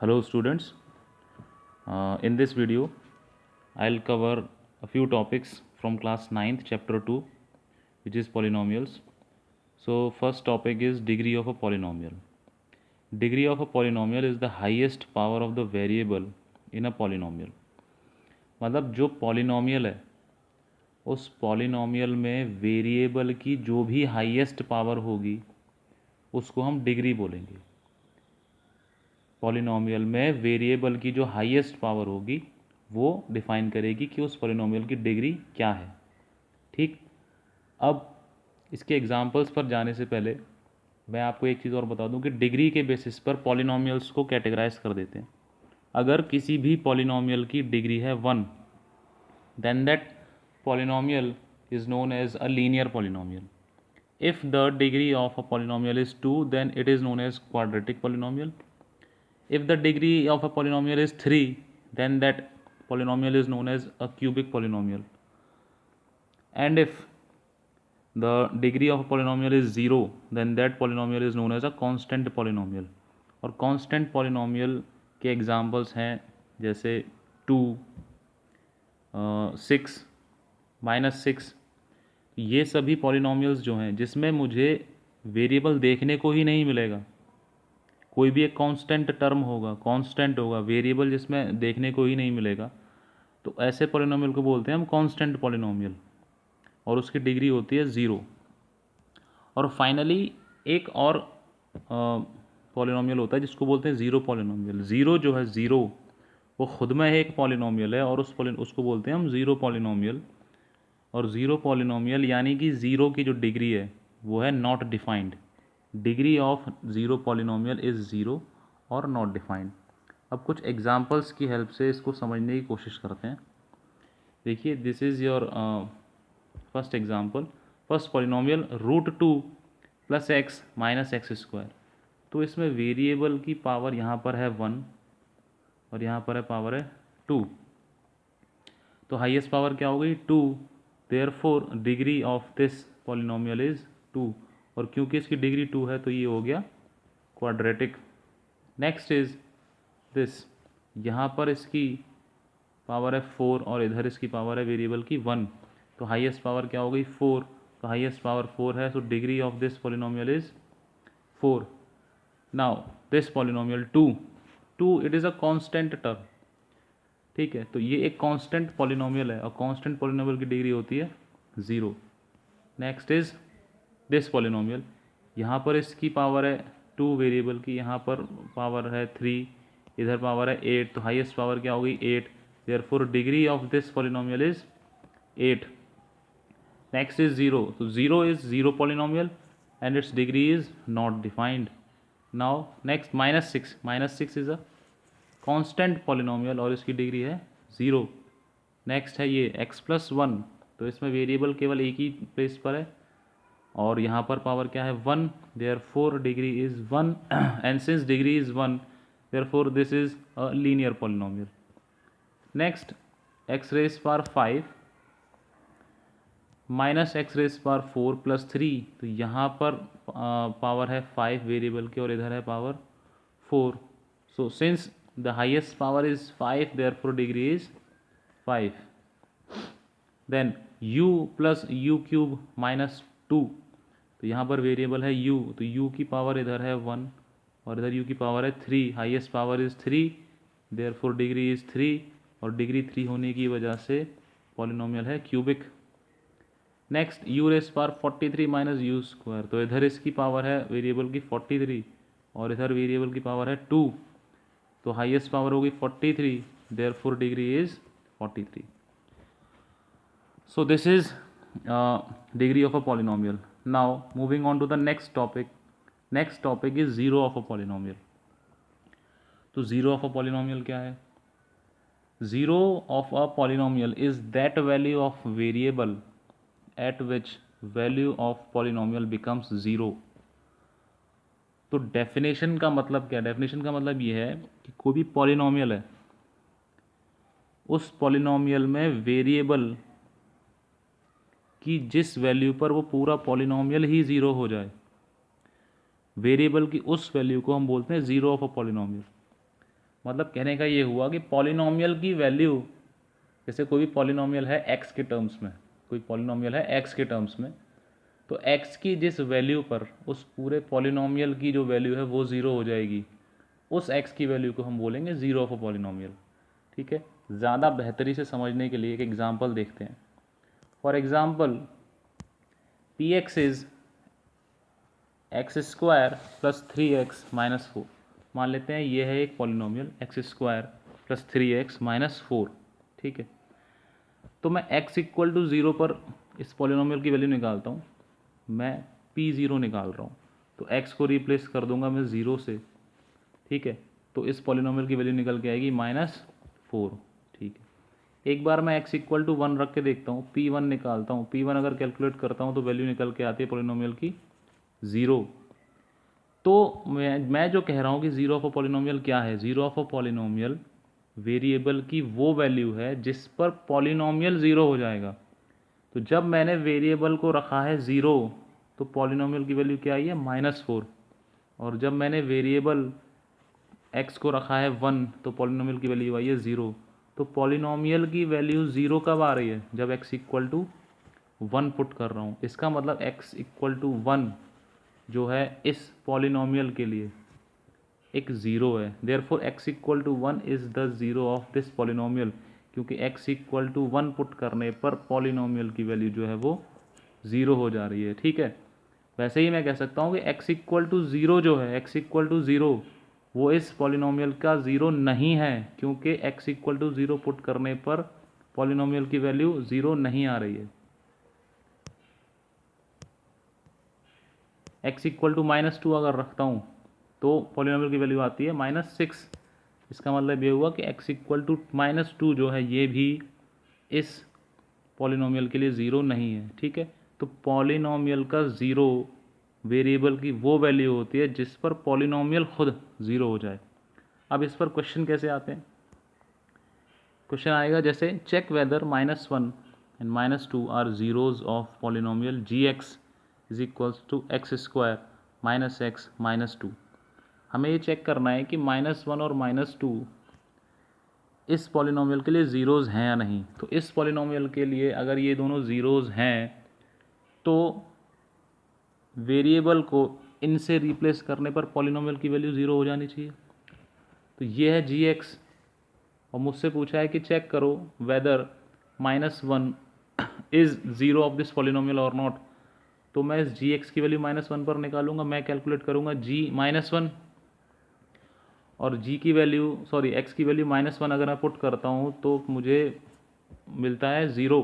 Hello students, in this video I'll cover a few topics from class 9th chapter 2, which is polynomials. So first topic is degree of a polynomial. Degree of a polynomial is the highest power of the variable in a polynomial. मतलब जो polynomial है उस polynomial में variable की जो भी highest power होगी उसको हम डिग्री बोलेंगे. पॉलिनोमियल में वेरिएबल की जो हाईएस्ट पावर होगी वो डिफाइन करेगी कि उस पॉलिनोमियल की डिग्री क्या है. ठीक, अब इसके एग्जांपल्स पर जाने से पहले मैं आपको एक चीज़ और बता दूं कि डिग्री के बेसिस पर पॉलिनोमियल्स को कैटेगराइज कर देते हैं. अगर किसी भी पॉलिनोमियल की डिग्री है 1, then that polynomial is known as a linear polynomial. If the degree of a polynomial is 2, then it is known as quadratic polynomial. If the degree of a polynomial is 3, then that polynomial is known as a cubic polynomial. And if the degree of a polynomial is 0, then that polynomial is known as a constant polynomial. और constant polynomial के examples हैं जैसे 2, 6, -6. ये सभी polynomials जो हैं जिसमें मुझे वेरिएबल देखने को ही नहीं मिलेगा. कोई भी एक कांस्टेंट टर्म होगा, कांस्टेंट होगा, वेरिएबल जिसमें देखने को ही नहीं मिलेगा, तो ऐसे पॉलिनोमियल को बोलते हैं हम कांस्टेंट पॉलिनोमियल, और उसकी डिग्री होती है 0. और फाइनली एक और पॉलिनोमियल होता है जिसको बोलते हैं ज़ीरो पॉलिनोमियल. ज़ीरो जो है, ज़ीरो वो खुद में एक पॉलिनोमियल है और उसको बोलते हैं हम ज़ीरो पॉलिनोमियल. और ज़ीरो पॉलिनोमियल यानी कि ज़ीरो की जो डिग्री है वो है not defined. Degree of zero polynomial is zero और नॉट डिफाइंड. अब कुछ एग्जांपल्स की हेल्प से इसको समझने की कोशिश करते हैं. देखिए, this is your first example. First polynomial √2 + x - x². तो इसमें वेरिएबल की पावर यहाँ पर है 1 और यहाँ पर है पावर है 2. तो हाईएस्ट पावर क्या हो गई? 2. Therefore degree of this polynomial is 2. और क्योंकि इसकी डिग्री 2 है तो ये हो गया क्वाड्रेटिक. Next is this. यहाँ पर इसकी पावर है 4 और इधर इसकी पावर है वेरिएबल की 1. तो हाईएस्ट पावर क्या हो गई? 4. तो हाईएस्ट पावर 4 है, so degree of this polynomial is 4. Now this polynomial 2 it is a constant term. ठीक है, तो ये एक कांस्टेंट पॉलिनोमियल है और कांस्टेंट पॉलिनोमियल की डिग्री होती है 0. Next is this polynomial. यहाँ पर इसकी पावर है 2 वेरिएबल की, यहाँ पर पावर है 3, इधर पावर है 8. तो हाईएस्ट पावर क्या हो गई? 8. Therefore degree of this polynomial is 8. Next is 0. तो 0 is zero polynomial and it's degree is not defined. Now next -6. -6 is a constant polynomial और इसकी डिग्री है 0. नेक्स्ट है ये x+1. तो इसमें वेरिएबल केवल एक ही प्लेस पर है और यहाँ पर पावर क्या है? 1. Therefore degree is 1 and since degree is 1 therefore this is a linear polynomial. Next x⁵ -x⁴ + 3. तो यहाँ पर पावर है 5 वेरिएबल की और इधर है power 4. So since the highest power is 5 therefore degree is 5. Then u + u³ - 2. तो यहाँ पर वेरिएबल है u, तो u की पावर इधर है 1 और इधर u की पावर है 3. Highest power is 3 therefore degree is 3 और डिग्री 3 होने की वजह से पॉलिनोमियल है क्यूबिक. Next u⁻43 - u². तो इधर इसकी पावर है वेरिएबल की 43 और इधर वेरिएबल की पावर है 2. तो हाईएस्ट पावर होगी 43 therefore degree is 43. So this is degree of a polynomial. Now moving on to the next topic. Next topic is zero of a polynomial. तो zero of a polynomial क्या है? Zero of a polynomial is that value of variable at which value of polynomial becomes zero. तो definition का मतलब क्या है? Definition का मतलब ये है कि कोई भी पॉलिनोमियल है, उस पॉलिनोमियल में वेरिएबल कि जिस वैल्यू पर वो पूरा पॉलिनोमियल ही ज़ीरो हो जाए, वेरिएबल की उस वैल्यू को हम बोलते हैं ज़ीरो ऑफ अ पॉलिनोमियल. मतलब कहने का ये हुआ कि पॉलिनोमियल की वैल्यू, जैसे कोई भी पॉलिनोमियल है एक्स के टर्म्स में, कोई पॉलिनोमियल है एक्स के टर्म्स में, तो एक्स की जिस वैल्यू पर उस पूरे पॉलिनोमियल की जो वैल्यू है वो ज़ीरो हो जाएगी, उस एक्स की वैल्यू को हम बोलेंगे ज़ीरो ऑफ अ पॉलिनोमियल। ठीक है, ज़्यादा बेहतरी से समझने के लिए एक एग्जांपल देखते हैं। For example P x is x square plus three x minus four. मान लेते हैं ये है एक polynomial x square plus three x minus four. ठीक है, तो मैं x इक्वल टू ज़ीरो पर इस पॉलिनोमियल की वैल्यू निकालता हूँ, मैं पी ज़ीरो निकाल रहा हूँ, तो x को रिप्लेस कर दूंगा मैं ज़ीरो से। ठीक है, तो इस पॉलिनोमियल की वैल्यू निकल के आएगी माइनस फोर। ठीक है, एक बार मैं x इक्वल टू वन रख के देखता हूँ, पी वन निकालता हूँ, पी वन अगर कैलकुलेट करता हूँ तो वैल्यू निकल के आती है पॉलिनोमियल की ज़ीरो। तो मैं जो कह रहा हूँ कि ज़ीरो ऑफ अ पॉलिनोमियल क्या है, zero of a polynomial variable की वो वैल्यू है जिस पर पॉलिनोमियल ज़ीरो हो जाएगा। तो जब मैंने वेरिएबल को रखा है ज़ीरो तो पॉलिनोमियल की वैल्यू क्या आई है, माइनस फोर। और जब मैंने वेरिएबल एक्स को रखा है वन तो पॉलिनोमियल की वैल्यू आई है ज़ीरो। तो पॉलिनोमियल की वैल्यू ज़ीरो कब आ रही है, जब x equal to one put कर रहा हूँ। इसका मतलब एक्स इक्वल टू वन जो है इस पॉलिनोमियल के लिए एक ज़ीरो है। Therefore x equal to one is the zero of this polynomial, क्योंकि x equal to one put करने पर पॉलिनोमियल की वैल्यू जो है वो ज़ीरो हो जा रही है। ठीक है, वैसे ही मैं कह सकता हूँ कि एक्स इक्वल टू ज़ीरो जो है, एक्स इक्वल टू ज़ीरो वो इस पॉलिनोमियल का ज़ीरो नहीं है, क्योंकि x equal to zero put करने पर पॉलिनोमियल की वैल्यू ज़ीरो नहीं आ रही है। X equal to minus two अगर रखता हूँ तो पॉलिनोमियल की वैल्यू आती है माइनस सिक्स। इसका मतलब ये हुआ कि x equal to minus two जो है ये भी इस पॉलिनोमियल के लिए ज़ीरो नहीं है। ठीक है, तो पॉलिनोमियल का ज़ीरो वेरिएबल की वो वैल्यू होती है जिस पर पॉलिनोमियल खुद ज़ीरो हो जाए। अब इस पर क्वेश्चन कैसे आते हैं, क्वेश्चन आएगा जैसे check whether minus one and minus two are zeros of polynomial g x is equals to x square minus x minus two. हमें ये चेक करना है कि माइनस वन और माइनस टू इस पॉलिनोमियल के लिए ज़ीरोज़ हैं या नहीं। तो इस पॉलिनोमियल के लिए अगर ये दोनों ज़ीरोज़ हैं तो वेरिएबल को इनसे रिप्लेस करने पर पॉलिनोमियल की वैल्यू ज़ीरो हो जानी चाहिए। तो ये है जी एक्स, और मुझसे पूछा है कि चेक करो whether minus one is zero of this polynomial और नॉट। तो मैं इस जी एक्स की वैल्यू माइनस वन पर निकालूंगा, मैं कैलकुलेट करूंगा जी माइनस वन, और जी की वैल्यू सॉरी एक्स की वैल्यू माइनस वन अगर मैं पुट करता हूँ तो मुझे मिलता है ज़ीरो।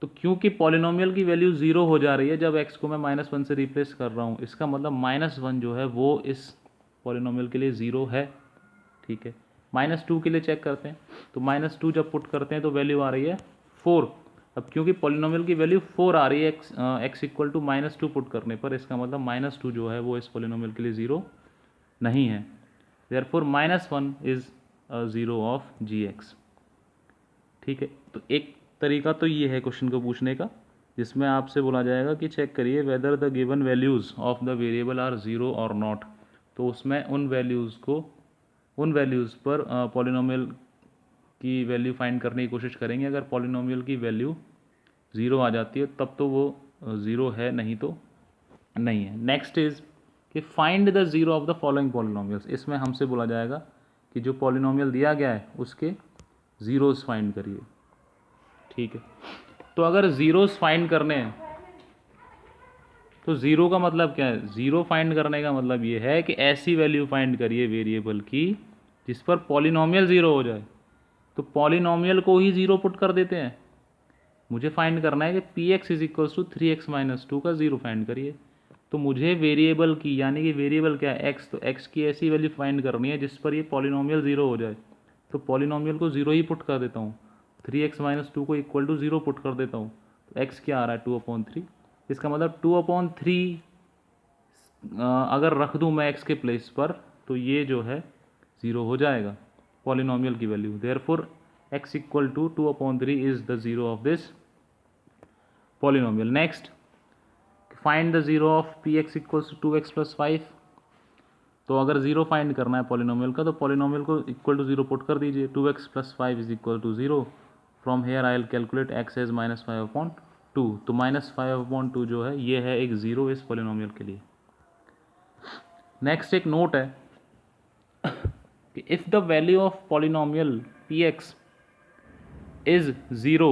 तो क्योंकि पॉलिनोमियल की वैल्यू ज़ीरो हो जा रही है जब एक्स को मैं माइनस वन से रिप्लेस कर रहा हूँ, इसका मतलब माइनस वन जो है वो इस पॉलिनोमियल के लिए ज़ीरो है। ठीक है, माइनस टू के लिए चेक करते हैं, तो माइनस टू जब पुट करते हैं तो वैल्यू आ रही है फोर। अब क्योंकि पॉलिनोमियल की वैल्यू फोर आ रही है x equal to minus two put करने पर, इसका मतलब माइनस टू जो है वो इस पॉलिनोमियल के लिए ज़ीरो नहीं है। Therefore minus one is zero of g x. ठीक है, तो एक तरीका तो ये है क्वेश्चन को पूछने का, जिसमें आपसे बोला जाएगा कि चेक करिए whether the given values of the variable are zero और नॉट। तो उसमें उन वैल्यूज़ पर पॉलिनोमियल की वैल्यू फाइंड करने की कोशिश करेंगे। अगर पॉलिनोमियल की वैल्यू ज़ीरो आ जाती है तब तो वो ज़ीरो है, नहीं तो नहीं है। नेक्स्ट इज़ कि find the zero of the following polynomials. इसमें हमसे बोला जाएगा कि जो पॉलिनोमियल दिया गया है उसके ज़ीरोज़ फाइंड करिए। ठीक है, तो अगर ज़ीरोज़ फाइंड करने हैं तो ज़ीरो का मतलब क्या है, ज़ीरो फाइंड करने का मतलब ये है कि ऐसी वैल्यू फाइंड करिए वेरिएबल की जिस पर पॉलिनोमियल ज़ीरो हो जाए। तो पॉलिनोमियल को ही ज़ीरो पुट कर देते हैं। मुझे फाइंड करना है कि p x is equals to three x minus two का ज़ीरो फाइंड करिए। तो मुझे वेरिएबल की, यानी कि वेरिएबल क्या है एक्स, तो एक्स की ऐसी वैल्यू फाइंड करनी है जिस पर ये पॉलिनोमियल ज़ीरो हो जाए। तो पॉलिनोमियल को ज़ीरो ही पुट कर देता हूँ, थ्री एक्स माइनस टू को इक्वल टू ज़ीरो पुट कर देता हूँ। तो एक्स क्या आ रहा है, टू अपॉन थ्री। इसका मतलब टू अपॉन थ्री अगर रख दूँ मैं एक्स के प्लेस पर तो ये जो है ज़ीरो हो जाएगा पॉलिनोमियल की value. Therefore x equal to two upon three is the zero of this polynomial. Next, find the zero of p x equals to x plus five. तो अगर ज़ीरो फाइंड करना है पॉलिनोमियल का, तो polynomial को equal to zero put कर दीजिए, 2x + 5 is equal to zero. From here I will calculate x as -5/2। तो -5/2 जो है ये है एक ज़ीरो इस पॉलिनोमियल के लिए। नेक्स्ट एक नोट है कि if the value of polynomial px is 0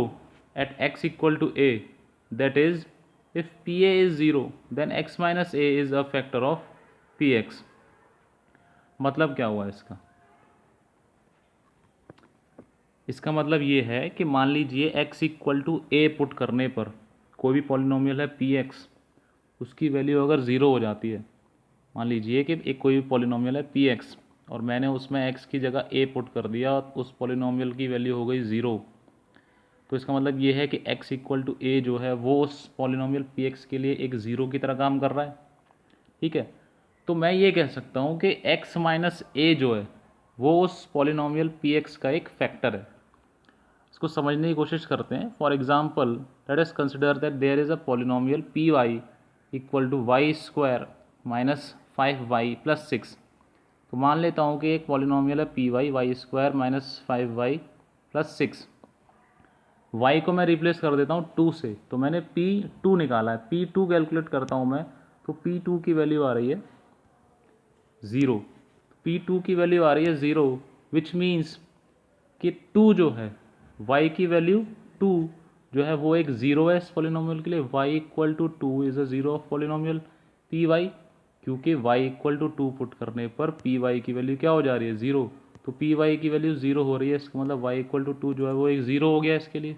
at x equal to a, that is if pa is 0 then x minus a is a factor of px। मतलब क्या हुआ इसका? इसका मतलब ये है कि मान लीजिए x equal to a put करने पर कोई भी पॉलिनोमियल है px, उसकी वैल्यू अगर ज़ीरो हो जाती है, मान लीजिए कि एक कोई भी पॉलिनोमियल है px और मैंने उसमें x की जगह a पुट कर दिया और उस पॉलिनोमियल की वैल्यू हो गई ज़ीरो, तो इसका मतलब ये है कि x इक्वल टू ए जो है वो उस पॉलिनोमियल px के लिए एक ज़ीरो की तरह काम कर रहा है। ठीक है, तो मैं ये कह सकता हूँ कि x माइनस ए जो है वो उस पॉलिनोमियल px का एक फैक्टर है। इसको समझने की कोशिश करते हैं। For example let us consider that there is a polynomial p y equal to y² minus 5y plus 6। तो मान लेता हूँ कि एक पॉलिनोमियल है p y y² minus 5y plus 6। y को मैं रिप्लेस कर देता हूँ 2 से, तो मैंने p2 निकाला है। p2 कैलकुलेट करता हूँ मैं, तो p2 की वैल्यू आ रही है 0। p2 की वैल्यू आ रही है 0, विच मीन्स कि 2 जो है y की वैल्यू 2 जो है वो एक ज़ीरो है इस पॉलिनोमियल के लिए। y equal to 2 is a zero of polynomial p y, क्योंकि y इक्वल टू 2 पुट करने पर पी वाई की वैल्यू क्या हो जा रही है? ज़ीरो। तो पी वाई की वैल्यू ज़ीरो हो रही है, इसका मतलब y इक्वल टू 2 जो है वो एक ज़ीरो हो गया इसके लिए।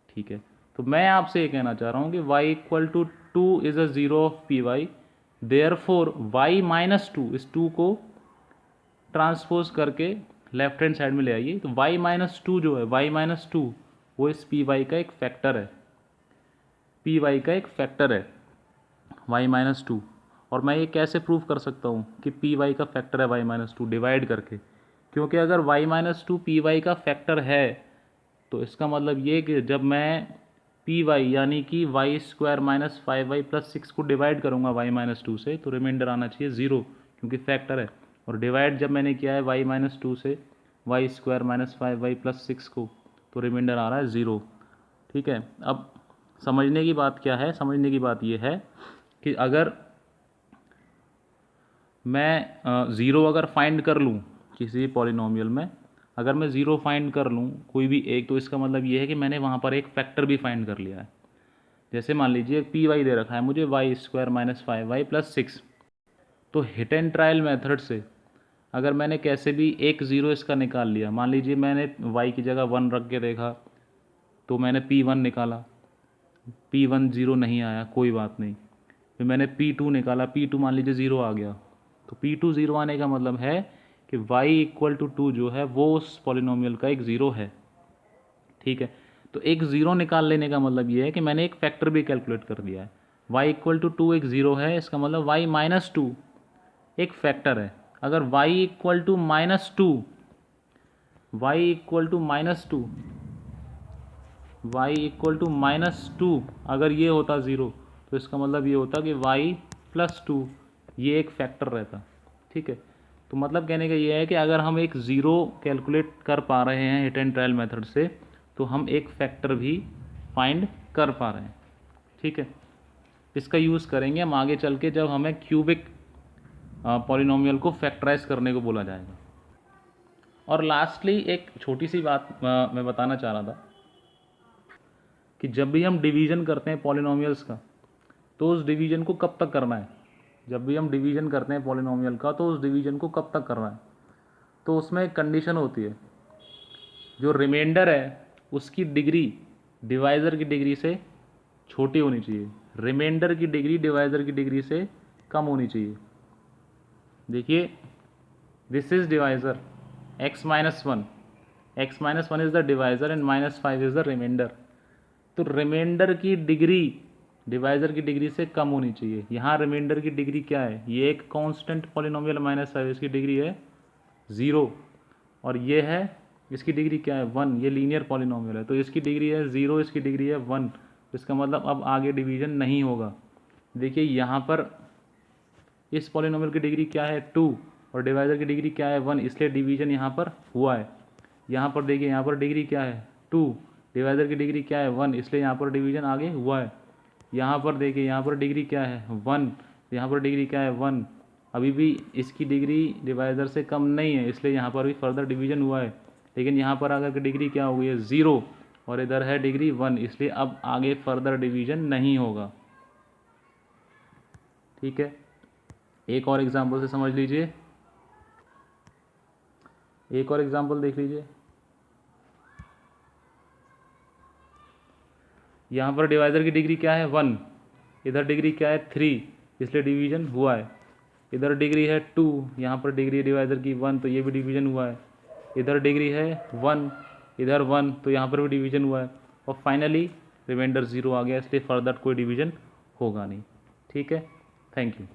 ठीक है, तो मैं आपसे ये कहना चाह रहा हूँ कि y equal to 2 is a zero of p y, therefore y minus 2, इस 2 को ट्रांसपोज करके लेफ्ट हैंड साइड में ले आइए, तो y माइनस 2 जो है y माइनस 2 वो इस पी वाई का एक फैक्टर है, पी वाई का एक फैक्टर है y माइनस 2। और मैं ये कैसे प्रूव कर सकता हूँ कि पी वाई का फैक्टर है y माइनस 2? डिवाइड करके, क्योंकि अगर y माइनस 2 पी वाई का फैक्टर है तो इसका मतलब ये कि जब मैं पी वाई यानी कि y² माइनस 5y प्लस 6 को डिवाइड करूँगा y माइनस 2 से, तो रिमाइंडर आना चाहिए ज़ीरो, क्योंकि फैक्टर है। और डिवाइड जब मैंने किया है y माइनस 2 से y² माइनस 5y प्लस 6 को, तो रिमाइंडर आ रहा है ज़ीरो। ठीक है, अब समझने की बात क्या है? समझने की बात यह है कि अगर मैं ज़ीरो अगर फाइंड कर लूँ किसी भी पॉलिनोमियल में, अगर मैं ज़ीरो फाइंड कर लूँ कोई भी एक, तो इसका मतलब ये है कि मैंने वहाँ पर एक फैक्टर भी फाइंड कर लिया है। जैसे मान लीजिए पी वाई दे रखा है मुझे y² माइनस 5y प्लस 6, तो हिट एंड ट्रायल मेथड से अगर मैंने कैसे भी एक ज़ीरो इसका निकाल लिया, मान लीजिए मैंने y की जगह 1 रख के देखा तो मैंने p1 निकाला, p1 ज़ीरो नहीं आया, कोई बात नहीं। फिर मैंने p2 निकाला, p2 मान लीजिए ज़ीरो आ गया, तो p2 ज़ीरो आने का मतलब है कि y इक्वल टू 2 जो है वो उस पॉलिनोमियल का एक ज़ीरो है। ठीक है, तो एक ज़ीरो निकाल लेने का मतलब ये है कि मैंने एक फैक्टर भी कैलकुलेट कर दिया है। y इक्वल टू 2 एक ज़ीरो है, इसका मतलब y माइनस 2 एक फैक्टर है। अगर y equal to minus 2, y equal to minus 2, y equal to minus 2 अगर ये होता ज़ीरो, तो इसका मतलब ये होता कि y प्लस 2 ये एक फैक्टर रहता। ठीक है, तो मतलब कहने का ये है कि अगर हम एक ज़ीरो कैलकुलेट कर पा रहे हैं हिट एंड ट्रायल मेथड से, तो हम एक फैक्टर भी फाइंड कर पा रहे हैं। ठीक है, इसका यूज़ करेंगे हम आगे चल के जब हमें क्यूबिक पॉलिनोमियल को फैक्टराइज करने को बोला जाएगा। और लास्टली एक छोटी सी बात मैं बताना चाह रहा था कि जब भी हम डिवीज़न करते हैं पॉलिनोमियल्स का, तो उस डिवीज़न को कब तक करना है? जब भी हम डिवीज़न करते हैं पॉलिनोमियल का, तो उस डिवीज़न को कब तक करना है? तो उसमें एक कंडीशन होती है, जो रिमाइंडर है उसकी डिग्री डिवाइज़र की डिग्री से छोटी होनी चाहिए, रिमाइंडर की डिग्री डिवाइज़र की डिग्री से कम होनी चाहिए। देखिए, this is divisor x minus 1, x minus 1 is the divisor and minus 5 is the remainder. तो रिमाइंडर की डिग्री डिवाइज़र की डिग्री से कम होनी चाहिए। यहाँ रिमाइंडर की डिग्री क्या है? ये एक कांस्टेंट पॉलिनोमियल माइनस 5, इसकी डिग्री है ज़ीरो, और ये है इसकी डिग्री क्या है? 1। ये लीनियर पॉलिनोमियल है, तो इसकी डिग्री है ज़ीरो, इसकी डिग्री है 1। इसका मतलब अब आगे डिवीज़न नहीं होगा। देखिए यहाँ पर इस पॉलिनोमियल की डिग्री क्या है 2 और डिवाइजर की डिग्री क्या है 1, इसलिए डिवीजन यहाँ पर हुआ है। यहाँ पर देखिए यहाँ पर डिग्री क्या है 2, डिवाइजर की डिग्री क्या है 1, इसलिए यहाँ पर डिवीजन आगे हुआ है। यहाँ पर देखिए यहाँ पर डिग्री क्या है 1, यहाँ पर डिग्री क्या है 1, अभी भी इसकी डिग्री डिवाइजर से कम नहीं है, इसलिए यहाँ पर भी फर्दर डिवीजन हुआ है। लेकिन यहाँ पर आकर के डिग्री क्या हो गई है 0 और इधर है डिग्री 1, इसलिए अब आगे फर्दर डिवीजन नहीं होगा। ठीक है, एक और एग्जांपल से समझ लीजिए, एक और एग्जांपल देख लीजिए। यहाँ पर डिवाइजर की डिग्री क्या है 1, इधर डिग्री क्या है 3, इसलिए डिवीजन हुआ है। इधर डिग्री है 2, यहाँ पर डिग्री डिवाइजर की 1, तो ये भी डिवीजन हुआ है। इधर डिग्री है 1, इधर 1, तो यहाँ पर भी डिवीजन हुआ है। और फाइनली रिमाइंडर 0 आ गया, इसलिए फर्दर कोई डिवीजन होगा नहीं। ठीक है, थैंक यू।